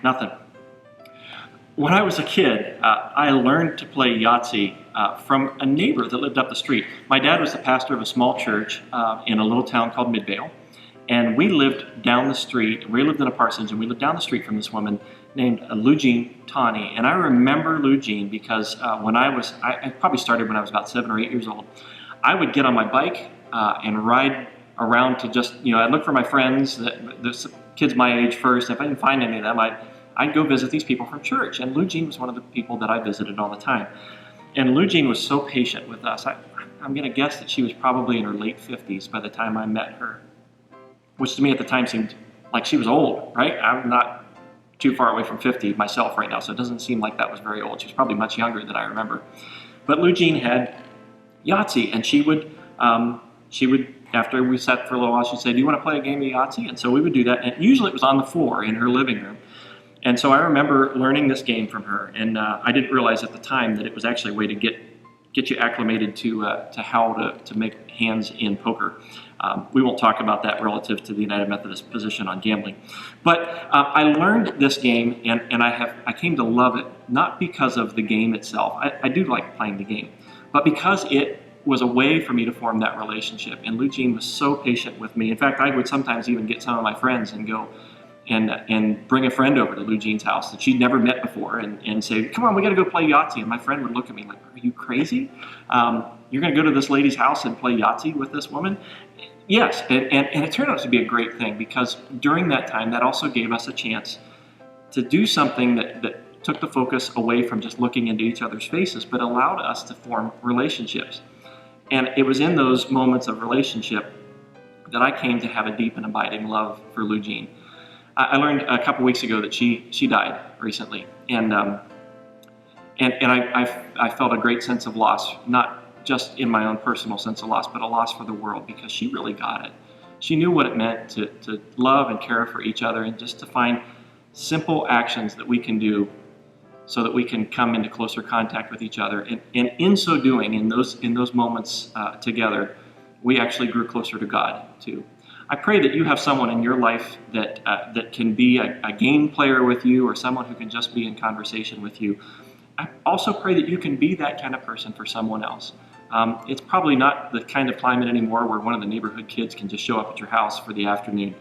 Nothing. When I was a kid, I learned to play Yahtzee from a neighbor that lived up the street. My dad was the pastor of a small church in a little town called Midweek, and we lived down the street. We lived in a parsonage, and we lived down the street from this woman named Lou Jean Tawney. And I remember Lou Jean because I probably started when I was about 7 or 8 years old. I would get on my bike and ride around to just, I'd look for my friends, the kids my age first. If I didn't find any of them, I'd go visit these people from church. And Lou Jean was one of the people that I visited all the time. And Lou Jean was so patient with us. I'm going to guess that she was probably in her late 50s by the time I met her, which to me at the time seemed like she was old, right? I'm not too far away from 50 myself right now, so it doesn't seem like that was very old. She was probably much younger than I remember. But Lou Jean had Yahtzee, and she would, after we sat for a little while, she'd say, "Do you want to play a game of Yahtzee?" And so we would do that, and usually it was on the floor in her living room. And so I remember learning this game from her, and I didn't realize at the time that it was actually a way to get you acclimated to how to make hands in poker. We won't talk about that relative to the United Methodist position on gambling. But I learned this game, and I came to love it, not because of the game itself. I do like playing the game, but because it was a way for me to form that relationship. And Lou Jean was so patient with me. In fact, I would sometimes even get some of my friends and go and bring a friend over to Lou Jean's house that she'd never met before and say, "Come on, we got to go play Yahtzee." And my friend would look at me like, "Are you crazy? You're going to go to this lady's house and play Yahtzee with this woman?" Yes, and it turned out to be a great thing, because during that time, that also gave us a chance to do something that took the focus away from just looking into each other's faces, but allowed us to form relationships. And it was in those moments of relationship that I came to have a deep and abiding love for Lou Jean. I learned a couple weeks ago that she died recently, and I felt a great sense of loss, not just in my own personal sense of loss, but a loss for the world, because she really got it. She knew what it meant to love and care for each other, and just to find simple actions that we can do so that we can come into closer contact with each other. And in so doing, in those moments together, we actually grew closer to God too. I pray that you have someone in your life that can be a game player with you, or someone who can just be in conversation with you. I also pray that you can be that kind of person for someone else. It's probably not the kind of climate anymore where one of the neighborhood kids can just show up at your house for the afternoon.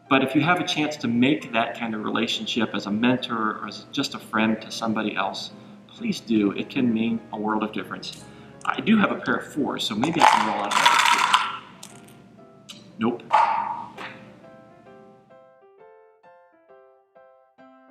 But if you have a chance to make that kind of relationship as a mentor or as just a friend to somebody else, please do. It can mean a world of difference. I do have a pair of 4s, so maybe I can roll out another 2. Nope.